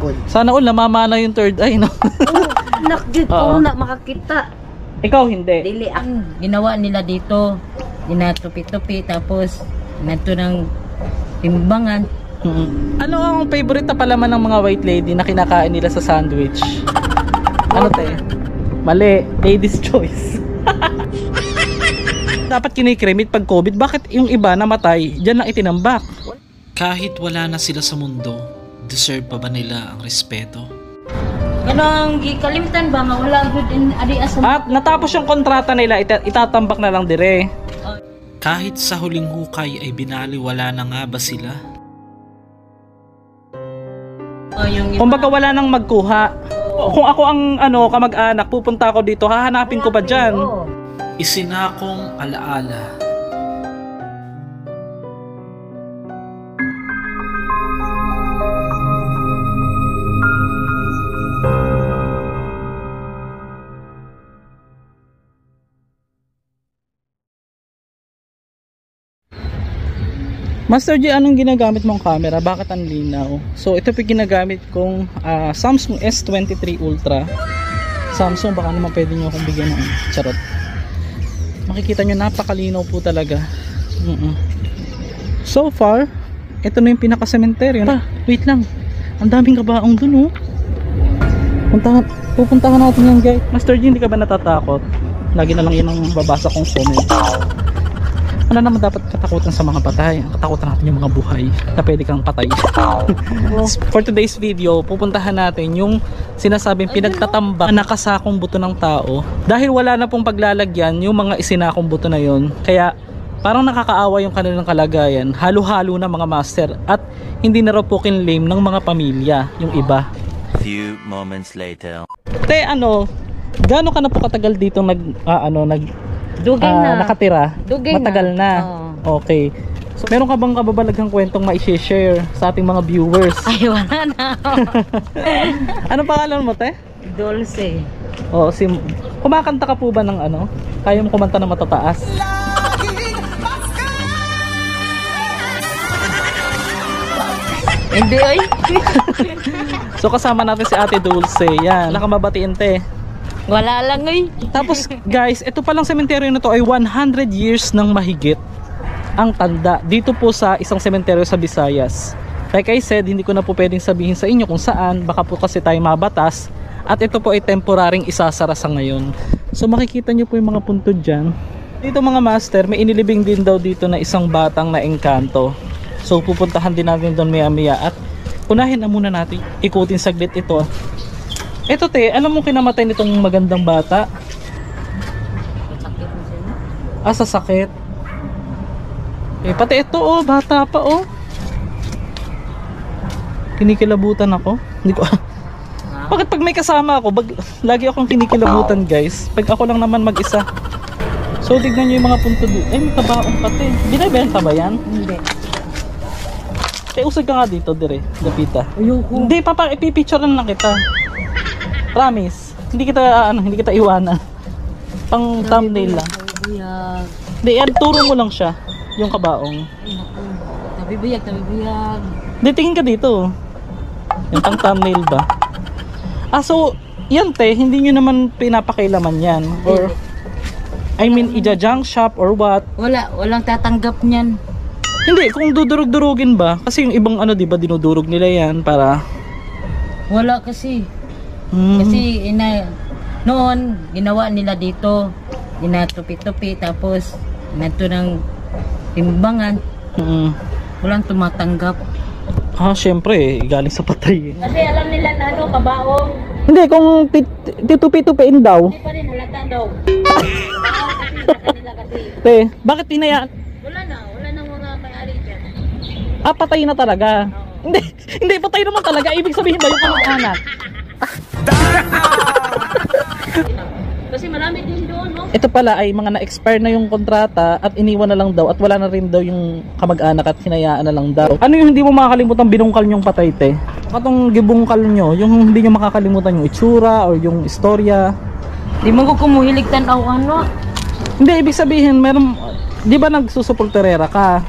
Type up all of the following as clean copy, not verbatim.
likod. Sana all namamana yung third eye, no? Nakgid ko na makakita. Ikaw hindi. Dili ang ginawa nila dito. Ginatupi-tupi tapos nato ng timbangan. Ano ang favorite na palaman ng mga white lady na kinakain nila sa sandwich? Ano te? Mali, lady's choice. Dapat kinikremit pag COVID. Bakit yung iba namatay, dyan lang itinambak? Kahit wala na sila sa mundo, deserve pa ba nila ang respeto? Kanang gikalimtan ba nga wala good in adi asam. At natapos yung kontrata nila, itatambak na lang dire. Kahit sa huling hukay ay binaliwala na nga ba sila? Kumbaga wala nang magkuha. Kung ako ang kamag-anak, pupunta ako dito, hahanapin ko pa dyan. Isinakong alaala. Master G, anong ginagamit mong camera? Bakit ang linaw? So ito po ginagamit kong Samsung S23 Ultra. Samsung, baka naman pwede nyo akong bigyan ng charot. Makikita nyo napakalinaw po talaga. So far, ito na yung pinaka-cemetery. Wait lang, ang daming kabaong dun pupuntahan natin yan guys. Master G, hindi ka ba natatakot? Lagi na lang yun ang babasa kong comment. Ano naman dapat katakutan sa mga patay? Katakutan natin yung mga buhay na pwede kang patay. For today's video, pupuntahan natin yung sinasabing pinagtatambak na nakasakong buto ng tao. Dahil wala na pong paglalagyan yung mga isinakong buto na yon. Kaya parang nakakaawa yung kanilang kalagayan. Halo-halo na mga master. At hindi na raw po kinlame ng mga pamilya yung iba. Few moments later. Te, gaano ka na po katagal dito nakatira? Dugay matagal na. Okay. So meron ka bang kababalaghang kwentong ma-share sa ating mga viewers? Ay, wala na. Ano pangalan mo, te? Dulce. Kumakanta ka po ba ng kaya mo kumanta ng matataas? Hindi ay. So kasama natin si Ate Dulce. Yan, wala kang mabatiin, te. Wala lang ay. Tapos guys, ito palang sementeryo na to ay 100 years nang mahigit ang tanda dito po sa isang sementeryo sa Visayas. Like I said, hindi ko na po pwedeng sabihin sa inyo kung saan, baka po kasi tayo mabatas. At ito po ay temporaring isasara sa ngayon. So makikita nyo po yung mga puntod dyan. Dito mga master, may inilibing din daw dito na isang batang na engkanto. So pupuntahan din natin doon maya-maya. At unahin na muna natin, ikutin saglit ito. Eto te, alam mo kinamatay nitong magandang bata? Sa sakit. Pati ito bata pa Kinikilabutan ako. Hindi ko Bakit pag may kasama ako, lagi akong kinikilabutan guys. Pag ako lang naman mag-isa. So tignan nyo yung mga punto dito. May kabaong pati. Binibenta ba yan? Hindi. Usag ka nga dito, dire. Lapita. Ayoko. Hindi, ipipicture lang kita. Promise. Hindi kita iwanan. Pang thumbnail lang. Hindi, turo mo lang siya. Yung kabaong. Tabibiyag. Hindi, tingin ka dito. Yung pang thumbnail ba? So, yan te, hindi nyo naman pinapakailaman yan. Or, ija-junk shop or what? Walang tatanggap niyan. Hindi, kung dudurog-durugin ba? Kasi yung ibang diba, dinudurog nila yan para... Wala kasi. Kasi noon ginawa nila dito, ginatupi-tupi tapos nato ng timbangan. Walang tumatanggap. Syempre galing sa patay. Kasi alam nila na kabaong. Hindi, kung titupi-tupiin daw. Hindi pa rin halata daw. Te, bakit hinayaan? Wala na mga may-ari dyan. Patay na talaga. Hindi, patay naman talaga. Ibig sabihin ba yung kamag-anak? Kasi marami din doon, no? Ito pala ay mga na-expire na yung kontrata at iniwan na lang daw at wala na rin daw yung kamag-anak at hinayaan na lang daw. Ano yung hindi mo makakalimutan binungkal nyong patay, te? Katong gibungkal nyo, yung hindi nyo makakalimutan yung itsura or yung istorya. Di man ko kumuhilig tanaw Hindi, ibig sabihin, meron, di ba nagsusuporterera ka?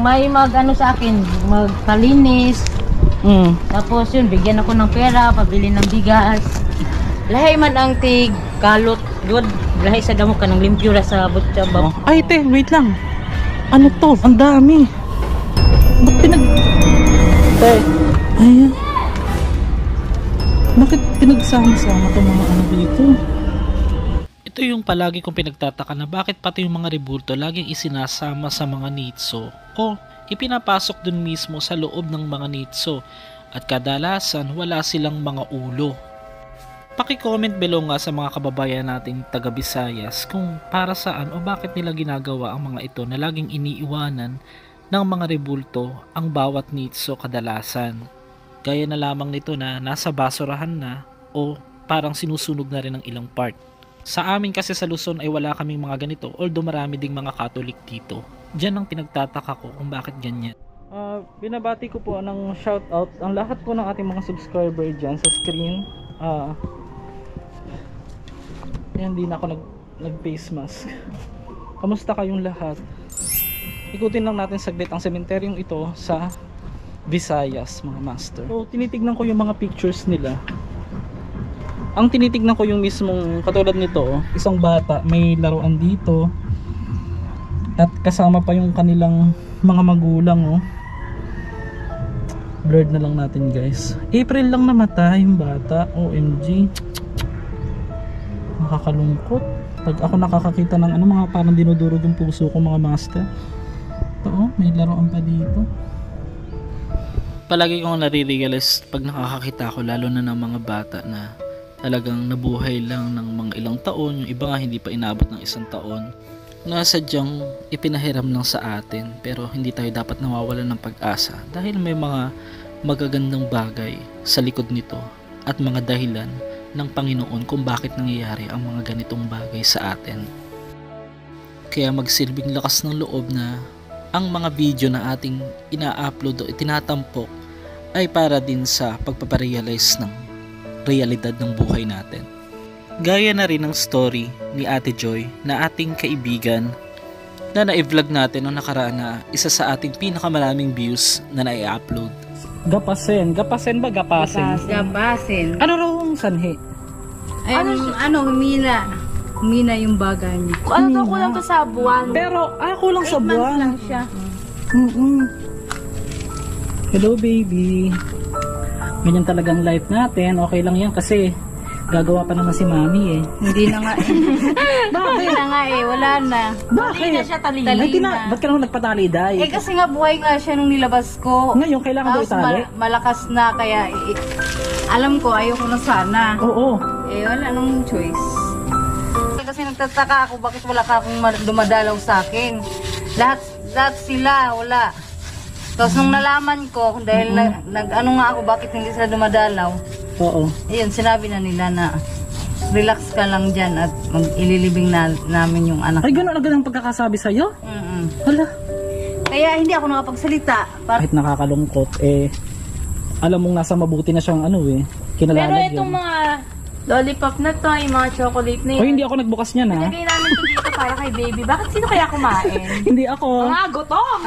May sa akin, magpalinis, Tapos yun, bigyan ako ng pera, pabili ng bigas. Lahi man ang tig, kalot, good. Lahi sa damo ka ng limpyo ra sa butsa ba. Oh. Ay, te, wait lang. Ano to? Ang dami. Ba't Te, ayan. Bakit pinagsama-sama itong mga ano dito? Ito yung palagi kong pinagtataka na bakit pati yung mga rebulto laging isinasama sa mga nitso o ipinapasok dun mismo sa loob ng mga nitso at kadalasan wala silang mga ulo. Paki-comment below nga sa mga kababayan nating taga Visayas kung para saan o bakit nila ginagawa ang mga ito na laging iniiwanan ng mga rebulto ang bawat nitso kadalasan. Gaya na lamang nito na nasa basurahan na o parang sinusunog na rin ang ilang part. Sa amin kasi sa Luzon ay wala kaming mga ganito although marami ding mga Catholic dito. Diyan ang pinagtataka ko kung bakit ganyan. Binabati ko po ng shoutout ang lahat po ng ating mga subscriber dyan sa screen. Hindi na ako nag face mask. Kamusta kayong lahat? Ikutin lang natin saglit ang sementeryong ito sa Visayas mga master. So tinitignan ko yung mga pictures nila. Ang tinitignan ko yung mismong katulad nito, isang bata may laruan dito at kasama pa yung kanilang mga magulang. Blurred na lang natin guys. April lang namatay yung bata. OMG, nakakalungkot pag ako nakakakita ng ano, mga parang dinudurog yung puso ko mga master. Ito may laruan pa dito. Palagi kong nare-realize pag nakakakita ko lalo na ng mga bata na talagang nabuhay lang ng mga ilang taon, yung iba nga hindi pa inabot ng 1 taon, na sadyang ipinahiram lang sa atin, pero hindi tayo dapat nawawalan ng pag-asa dahil may mga magagandang bagay sa likod nito at mga dahilan ng Panginoon kung bakit nangyayari ang mga ganitong bagay sa atin. Kaya magsilbing lakas ng loob na ang mga video na ating ina-upload o itinatampok ay para din sa pagpaparealize ng realidad ng buhay natin. Gaya na rin ng story ni Ate Joy na ating kaibigan na na-vlog natin noong nakaraan na isa sa ating pinakamaraming views na na-upload. Gapasen ba? Gapasin. Ano raw ang sanhi? Humina yung bagay niya. Ano daw kulang to sa buwan? Pero kulang sa 8 months buwan. lang siya. Hello baby. Ganyan talagang life natin. Okay lang yan kasi gagawa pa naman si mami eh. Hindi na nga eh. Bakit? Hindi na nga eh. Wala na. Bakit? Hindi na siya talina. Ba't ka naman nagpataliday? Eh kasi nga buhay nga siya nung nilabas ko. Ngayon kailangan daw itali? Malakas na kaya alam ko ayoko na sana. Oo. Eh wala nung choice. Kasi nagtataka ako bakit wala ka akong dumadalaw sa akin. Lahat sila wala. Tapos nung nalaman ko dahil nag-ano nga ako bakit hindi sila dumadalaw. Oo. Ayun, sinabi na nila na relax ka lang dyan at ililibing namin yung anak. Ay, gano'n agad ang pagkakasabi sa'yo? Hala. Kaya hindi ako nakapagsalita. Kahit nakakalungkot, alam mong nasa mabuti na siyang kinalalagyan. Pero itong mga lollipop na to, yung mga chocolate na yun. O hindi ako nagbukas niyan ha. Nilagay namin to dito para kay baby. Bakit sino kaya kumain? Hindi ako. Mga gutom!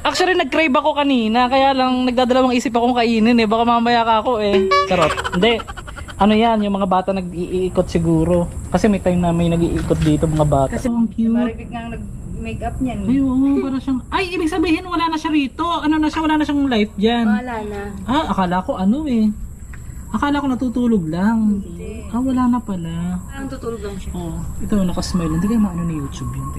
Actually nag-crave ako kanina, kaya lang nagdadalawang isip akong kainin baka mamaya ka ako Charot. Hindi. Ano yan, yung mga bata nag-iikot siguro. Kasi may time na may nag-iikot dito mga bata. Kasi ang cute. Marigit nga nag-makeup niyan. Ay, oo, para siyang... Ay, ibig sabihin wala na siya rito. Ano na siya, wala na siyang life dyan. Wala na. Akala ko Akala ko natutulog lang. Hindi. Wala na pala. Parang tutulog lang siya. Ito, nakasmile. Hindi kayo maano ni YouTube yun.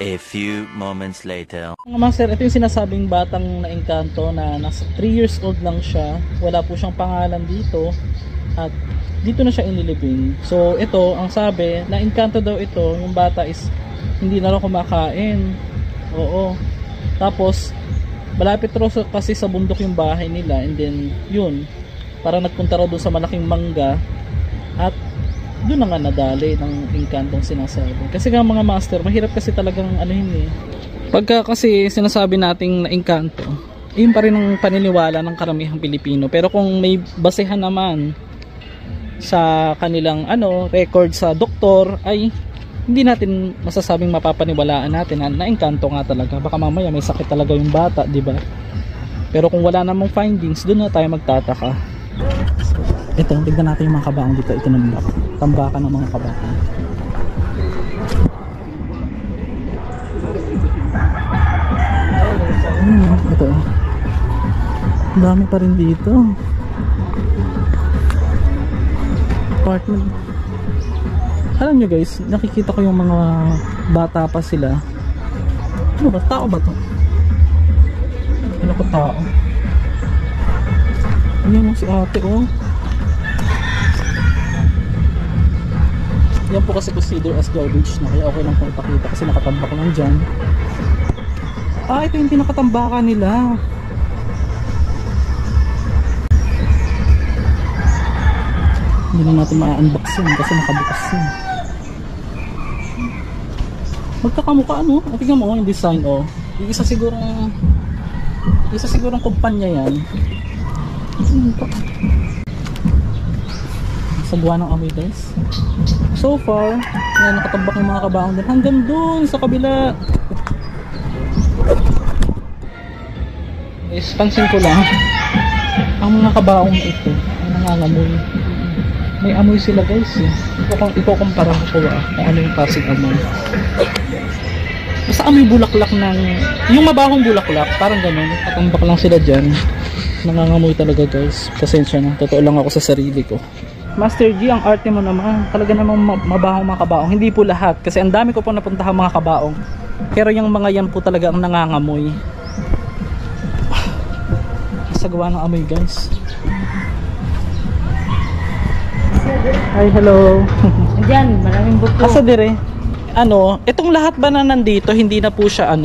A few moments later. Mga master, ito yung sinasabing batang na-engkanto na nasa 3 years old lang siya. Wala po siyang pangalan dito. At dito na siya inilibing. So ito, ang sabi, na-engkanto daw ito, yung bata is hindi na raw kumakain. Oo. Tapos, malapit raw kasi sa bundok yung bahay nila. And then, yun, parang nagpunta raw doon sa malaking mangga. At doon na nga nadali ng engkantong sinasabi. Kasi nga mga master, mahirap kasi talagang Pagka kasi sinasabi nating na engkanto, Yun pa rin ang paniniwala ng karamihang Pilipino. Pero kung may basehan naman sa kanilang record sa doktor, ay hindi natin masasabing mapapaniwalaan natin na naengkanto nga talaga. Baka mamaya may sakit talaga yung bata, di ba? Pero kung wala namang findings, doon na tayo magtataka. Ito, tignan natin yung mga kabaong dito. Ito ng tambakan ng mga kabaong. Ito. Ang dami pa rin dito. Apartment. Alam nyo guys, nakikita ko yung mga bata pa sila. Ano ba? Tao ba to? Ano ko tao? Ayan mo si ate oh. Yan po kasi consider as garbage na, kaya okay lang kung ipakita kasi nakatambak lang dyan. Ah, ito yung pinakatambakan nila. Hindi na natin ma-unbox yun kasi nakabukas yun. Magkakamukha ano? Tingnan mo yung design oh. Isa sigurong kumpanya yan. Sagwa ng amoy guys. So far, yan, nakatambak yung mga kabaong din hanggang dun sa kabila. Is pansin ko lang ang mga kabaong na ito ay nangangamoy. May amoy sila guys eh. Ikukumpara ko kung ano yung klaseng amoy. Basta amoy bulaklak ng yung mabahong bulaklak, parang ganun. Katambak lang sila dyan. Nangangamoy talaga guys. Pasensya na, totoo lang ako sa sarili ko. Master G, ang arte mo naman. Talaga namang mabahong mga kabaong. Hindi po lahat kasi ang dami ko pong napuntahan mga kabaong. Pero yung mga yan po talaga ang nangangamoy. Sagwa ng amoy guys. Hi, hello. Diyan, maraming buto. Asa dire? Itong lahat ba na nandito, hindi na po siya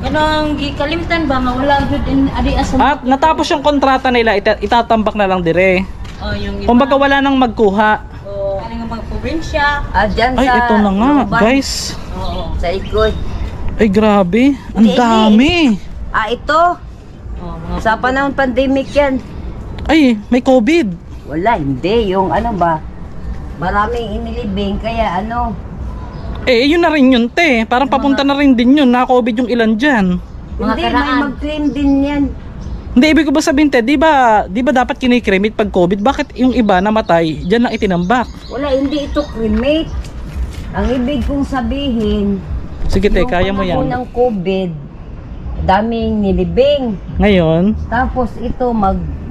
Kanang gikalimtan ba nga wala good in adi asa. At natapos yung kontrata nila, itatambak na lang dire. Oh, yung iba. Kumbaga wala nang magkuha. Oh, kaning mga probinsya. Dyan Ay, sa ito na nga, Luban, guys. Oo. Sa ikot. Ay, grabe. Ang Hindi. dami. Ito. Oh, mga Sa panahon pandemic yan. Ay, may COVID. Wala, hindi. Yung maraming inilibing. Kaya Eh, yun na rin yun, te. Parang papunta na rin din yun. Na-COVID yung ilan dyan. Mga hindi, may karaan. mag-claim din yan. Hindi, ibig ko ba sabihin, te, di ba dapat kinikremate pag COVID? Bakit yung iba namatay, dyan lang itinambak? Wala, hindi ito cremate. Ang ibig kong sabihin, Sige, te, kaya mo panahon yan. ng COVID, daming nilibing. Ngayon, Tapos ito,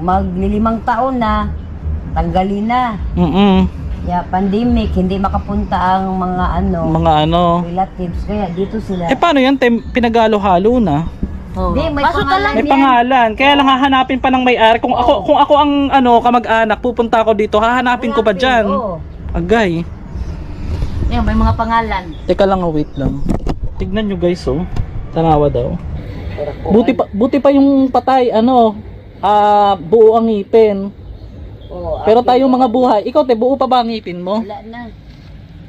maglilimang taon na, tanggalin na. Pandemic, hindi makapunta ang mga relatives. Kaya dito sila. Eh, paano yan, te? Pinagalo-halo na. Oh. Hindi, may Pasok ka pangalan lang. May yan. pangalan. Kaya lang hahanapin pa ng may-ari. Kung ako ang kamag-anak, pupunta ako dito, hahanapin ko pa dyan. Oo. Agay. Yan, may mga pangalan. Teka lang, wait lang. Tignan nyo guys, oh. Tanawa daw. Buti pa yung patay, buo ang ngipin. Oo, Pero tayong mga buhay, ikaw te, buo pa ba ang ngipin mo? wala na.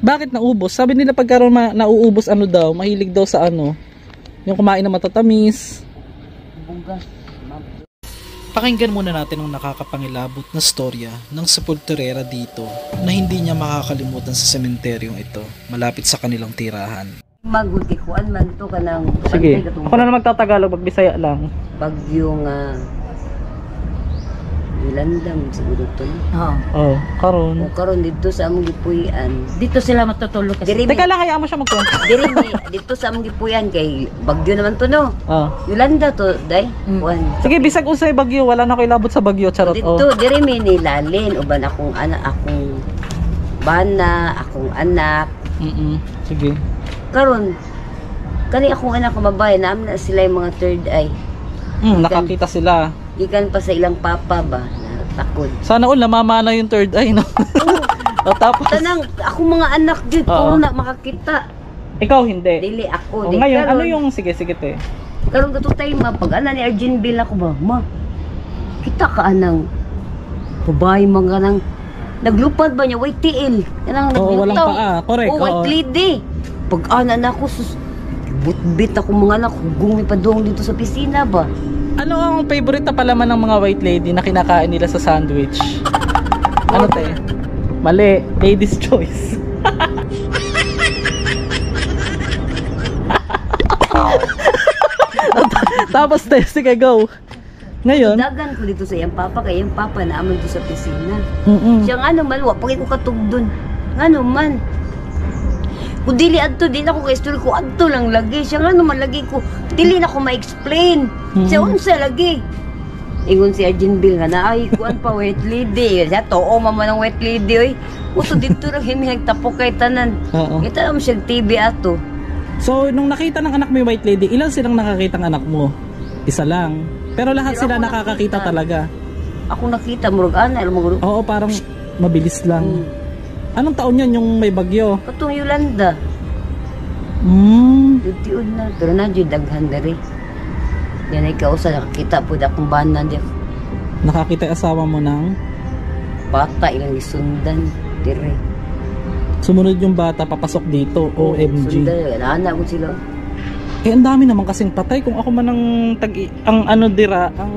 Bakit naubos? Sabi nila pagkaroon nauubos daw, mahilig daw sa yung kumain na matatamis. Bugas. Pakinggan muna natin ang nakakapangilabot na storya ng sepulturera dito na hindi niya makakalimutan sa sementeryong ito, malapit sa kanilang tirahan. Magutikuan man to ka ng Sige, ako na magtatagalog, magbisaya lang. bagyong ilandam siguro to. Oh. Oh, karon. O karon dito sa among gipuy-an. Dito sila matutulog kasi. Diri Teka lang, hayaan mo siya magkwento. dito sa among gipuy-an kay bagyo naman to no. Oh. Yolanda to, day. Mm. Kuan. Sige, bisag usay bagyo, wala na kilabot sa bagyo, charot. Dito diri mi nilalin uban akong akong bana, akong anak. Sige. Karon kani akong anak ko babae na sila yung mga third eye. Nakakita sila. Gikan pa sa ilang papa ba na takod. Sana all namamana yung third eye, no? O, tapos, Tanang ako mga anak dito Oo. na makakita. ikaw hindi. Dili O, ako. Di ngayon, karon- ano yung, sige, te. Karon gato tayo pag ana ni Arjun Bill ako ba, ma. Kita ka anang babae mga nang naglupad ba niya white tail. Kanang Oo, walang naglutaw. paa. Correct, Oh, white oo. lady. Pag ana na ako sus bit ako mga anak hugong ni padung dito sa pisina ba. Ano ang favorite na palaman ng mga white lady na kinakain nila sa sandwich? Ano te? Mali, lady's choice. Tapos te, sige go. Ngayon, Dagan ko dito sa iyang papa, kaya yung papa naaman doon sa pisina. mm Siya nga naman, wapagay ko katugdon. Nga naman. Kung dili adto, di na ko ka-story ko, adto lang lagi. Siya nga naman lagi ko, dili na ko ma-explain. Siya unsa lagi. Ingon si Arjun Bill nga na, ay, kuan pa, white lady. Siya, too, mama ng white lady, oy. Uto dito rin, himihag tapok kay tanan. Oo. Kita naman siya TV ato. So, nung nakita ng anak mo yung white lady, ilan silang nakakita ng anak mo? Isa lang. Pero lahat Pero sila ako nakakakita nakita. talaga. Ako nakita, murag ana, murag. Oo, parang mabilis lang. Anong taon yan yung may bagyo? Katong Yolanda. Tiud na, pero na jud daghan diri. Yan ay kausa nakakita po akong banan di Nakakita yung asawa mo ng bata ilang isundan diri. sumunod yung bata papasok dito. OMG. Sundan, anak ko sila. Eh, ang dami naman kasing patay. Kung ako man ang ang ano dira, ang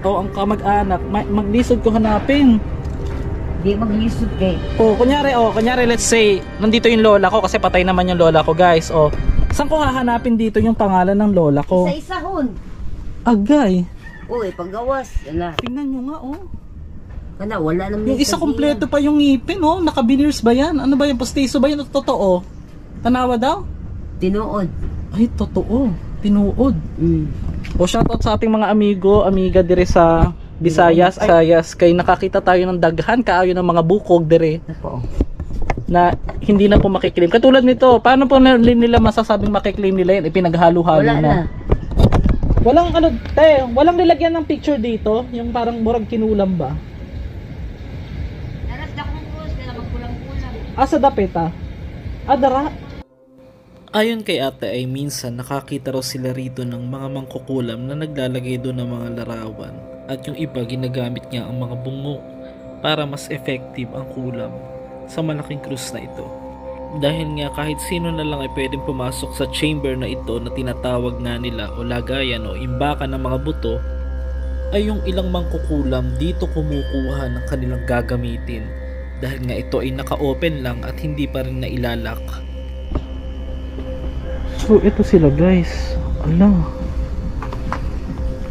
ang kamag-anak, maglisod ko hanapin. Di maglisod kay. Kunyari, let's say, nandito yung lola ko kasi patay naman yung lola ko, guys. Saan ko hahanapin dito yung pangalan ng lola ko? Isa hon. Agay. Uy, paggawas. Ala. Tingnan nyo nga, Kana wala nang Yung isa kompleto pa yung ngipin, Naka-veneers ba yan? Ano ba yung postiso ba yan? Totoo? Tanawa daw? tinuod. Ay, totoo. Tinuod. Mm. Shoutout sa ating mga amiga dire sa Visayas. Kay nakakita tayo ng daghan kaayo ng mga bukog dire Apo. na hindi na po makiklaim. Katulad nito, paano po nila masasabing makiklaim nila yan? Ipinaghalo-halo Wala na. Walang walang nilagyan ng picture dito, yung parang murag kinulam ba? Daras dakong kus kaya magkulang-kulang. Sa dapit dara. Ayon kay ate ay minsan nakakita raw sila rito ng mga mangkukulam na naglalagay doon ng mga larawan at yung iba ginagamit niya ang mga bungo para mas effective ang kulam sa malaking krus na ito. Dahil nga kahit sino na lang ay pwedeng pumasok sa chamber na ito na tinatawag nga nila o lagayan o imbakan ng mga buto, ay yung ilang mangkukulam dito kumukuha ng kanilang gagamitin dahil nga ito ay naka-open lang at hindi pa rin nailalak. So ito sila guys. Ala.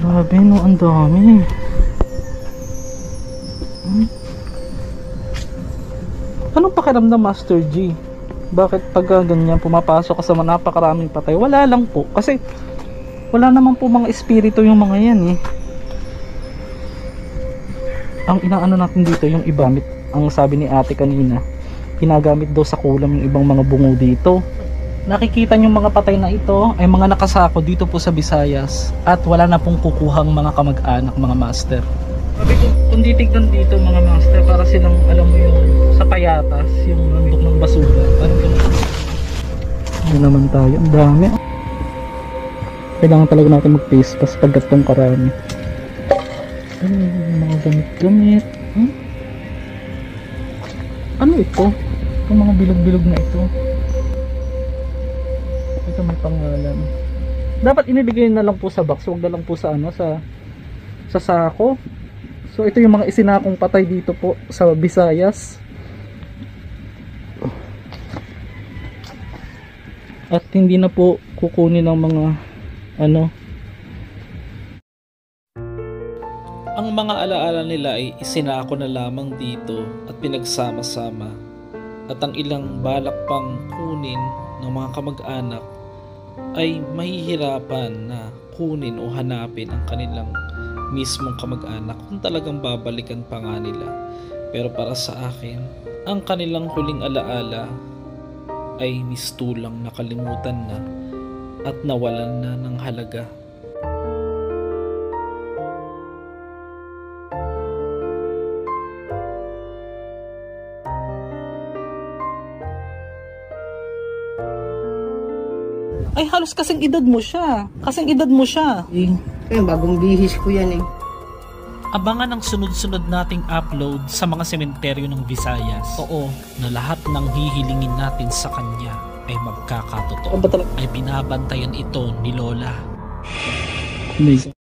Grabe no, ang dami. Anong pakiramdam, Master G? Bakit pag ganyan pumapasok ka sa napakaraming patay? Wala lang po. Kasi wala naman po mga espiritu yung mga yan Ang inaano natin dito yung ibamit. Ang sabi ni ate kanina, ginagamit daw sa kulam yung ibang mga bungo dito. Nakikita nyo mga patay na ito ay mga nakasako dito po sa Visayas at wala na pong kukuhang mga kamag-anak, mga master. Sabi ko, kung titignan dito mga master, para silang alam mo yung sa payatas, yung nandok ng basura. Parang ganun. Ano naman tayo, ang dami. Kailangan talaga natin mag-face pass pag gatong karami. Ano yung mga gamit-gamit? Ano ito? Yung mga bilog-bilog na ito. Ito may pangalan. Dapat inibigay na lang po sa box, huwag na lang po sa sa sako. So ito yung mga isinakong patay dito po sa Visayas. At hindi na po kukunin ng mga Ang mga alaala nila ay isinako na lamang dito at pinagsama-sama. At ang ilang balak pang kunin ng mga kamag-anak ay mahihirapan na kunin o hanapin ang kanilang mismong kamag-anak kung talagang babalikan pa nga nila. Pero para sa akin, ang kanilang huling alaala ay mistulang nakalimutan na at nawalan na ng halaga. Ay, halos kasing edad mo siya. Eh, bagong bihis ko yan Abangan ang sunod-sunod nating upload sa mga sementeryo ng Visayas. Oo, na lahat ng hihilingin natin sa kanya ay magkakatotoo. Ay binabantayan ito ni Lola. Amazing.